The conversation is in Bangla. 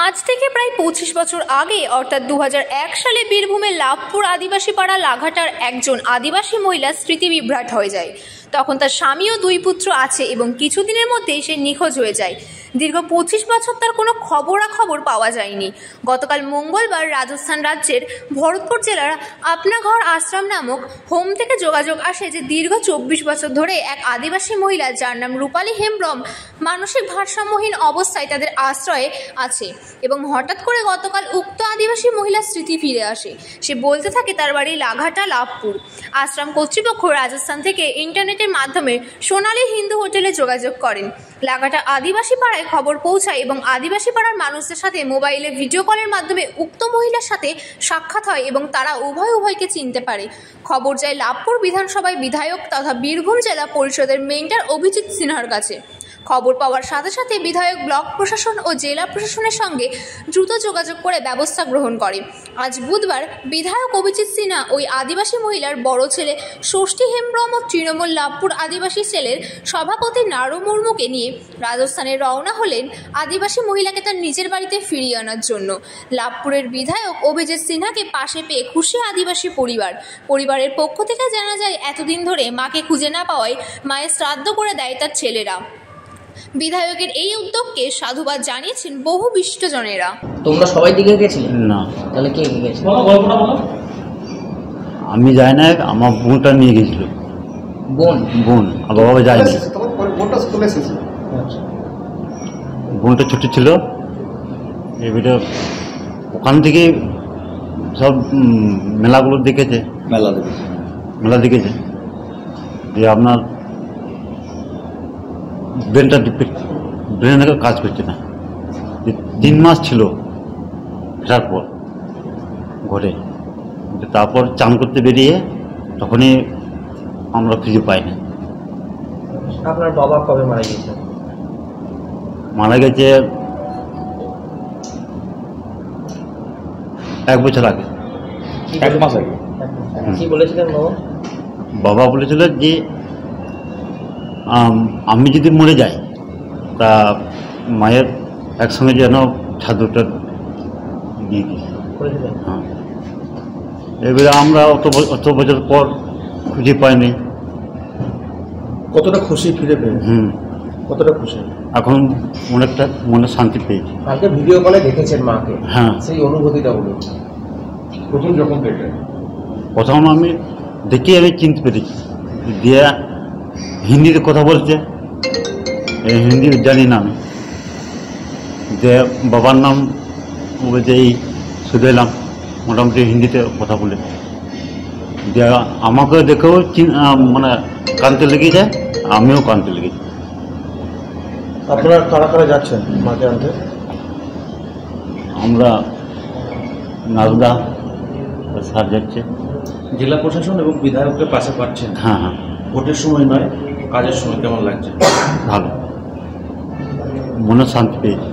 আজ থেকে প্রায় 25 বছর আগে অর্থাৎ 2001 সালে বীরভূমের লাভপুর আদিবাসী পাড়া লাঘাটার একজন আদিবাসী মহিলা স্মৃতি বিভ্রাট হয়ে যায়। তখন তার স্বামী ও 2 পুত্র আছে এবং কিছুদিনের মধ্যেই সে নিখোঁজ হয়ে যায়। দীর্ঘ 25 বছর তার কোনো খবরাখবর পাওয়া যায়নি। গতকাল মঙ্গলবার রাজস্থান রাজ্যের ভরতপুর জেলার আপনাঘর আশ্রম নামক হোম থেকে যোগাযোগ আসে যে দীর্ঘ 24 বছর ধরে এক আদিবাসী মহিলা যার নাম রূপালী হেমব্রম মানসিক ভারসাম্যহীন অবস্থায় তাদের আশ্রয়ে আছে এবং হঠাৎ করে গতকাল উক্ত আদিবাসী মহিলার স্মৃতি ফিরে আসে। সে বলতে থাকে তার বাড়ি লাঘাটা লাভপুর। আশ্রম কর্তৃপক্ষ রাজস্থান থেকে ইন্টারনেটের মাধ্যমে সোনালী হিন্দু হোটেলে যোগাযোগ করেন। লাঘাটা আদিবাসী পাড়ায় খবর পৌঁছায় এবং আদিবাসী পাড়ার মানুষদের সাথে মোবাইলে ভিডিও কলের মাধ্যমে উক্ত মহিলার সাথে সাক্ষাৎ হয় এবং তারা উভয়কে চিনতে পারে। খবর যায় লাভপুর বিধানসভায় বিধায়ক তথা বীরভূম জেলা পরিষদের মেন্টর অভিজিৎ সিনহার কাছে। খবর পাওয়ার সাথে সাথে বিধায়ক ব্লক প্রশাসন ও জেলা প্রশাসনের সঙ্গে দ্রুত যোগাযোগ করে ব্যবস্থা গ্রহণ করে। আজ বুধবার বিধায়ক অভিজিৎ সিনহা ওই আদিবাসী মহিলার বড় ছেলে ষষ্ঠী হেমব্রম ও তৃণমূল লাভপুর আদিবাসী সেলের সভাপতি নারু মুর্মুকে নিয়ে রাজস্থানে রওনা হলেন আদিবাসী মহিলাকে তার নিজের বাড়িতে ফিরিয়ে আনার জন্য। লাভপুরের বিধায়ক অভিজিৎ সিনহাকে পাশে পেয়ে খুশি আদিবাসী পরিবারের পক্ষ থেকে জানা যায় এতদিন ধরে মাকে খুঁজে না পাওয়ায় মায়ের শ্রাদ্ধ করে দেয় তার ছেলেরা। বিধায়কের এই উদ্যোগকে সাধুবাদ জানিয়েছেন বহু বিশিষ্টজনেরা। তোমরা সবাই দিকে গেছিলে? না। তাহলে কে গেছে? আমি যাই না, আমার বোনটা নিয়ে গেছিল। বোন আর বাবা যায়নি। বোনটা ছোট ছিল, এবারে ওখান থেকে সব মেলাগুলো দেখেছে। মেলা দেখেছে যে আপনার ব্রেনটা কাজ করছে না। 3 মাস ছিল ফেরার পর ঘরে, তারপর চান করতে বেরিয়ে তখনই আমরা খুঁজে পাইনি। আপনার বাবা কবে মারা গেছে? মারা গেছে 1 বছর আগে। 1 মাস আগে। কি বলেছিলেন বাবা? বাবা বলেছিল যে আমি যদি মরে যাই তা মায়ের একসঙ্গে যেন ছাদুটা দিয়ে দিই। হ্যাঁ, এবারে আমরা অত বছর পর খুঁজে পাইনি। কতটা খুশি ফিরে পেয়ে? কতটা খুশি এখন অনেকটা মনে শান্তি পেয়েছি। কালকে ভিডিও কলে দেখেছেন মাকে? হ্যাঁ। সেই অনুভূতিটা বলুন। প্রথম যখন দেখলেন? প্রথম আমি দেখি আমি চিনতে পেরেছি, দিয়ে হিন্দিতে কথা বলছে, হিন্দি জানি না আমি, যে বাবার নাম বলছে এই শুধু এলাম, মোটামুটি হিন্দিতে কথা বলে, যে আমাকে দেখেও মানে কানতে লেগে যায়, আমিও কানতে লেগেছি। আপনারা কারা কারা যাচ্ছেন মাকে আনতে? আমরা নারদা স্যার যাচ্ছে। জেলা প্রশাসন এবং বিধায়কের পাশে পাচ্ছেন। হ্যাঁ হ্যাঁ। ভোটের সময় নয়, কাজের সময় কেমন লাগছে? ভালো, মনে শান্তি পেয়েছি।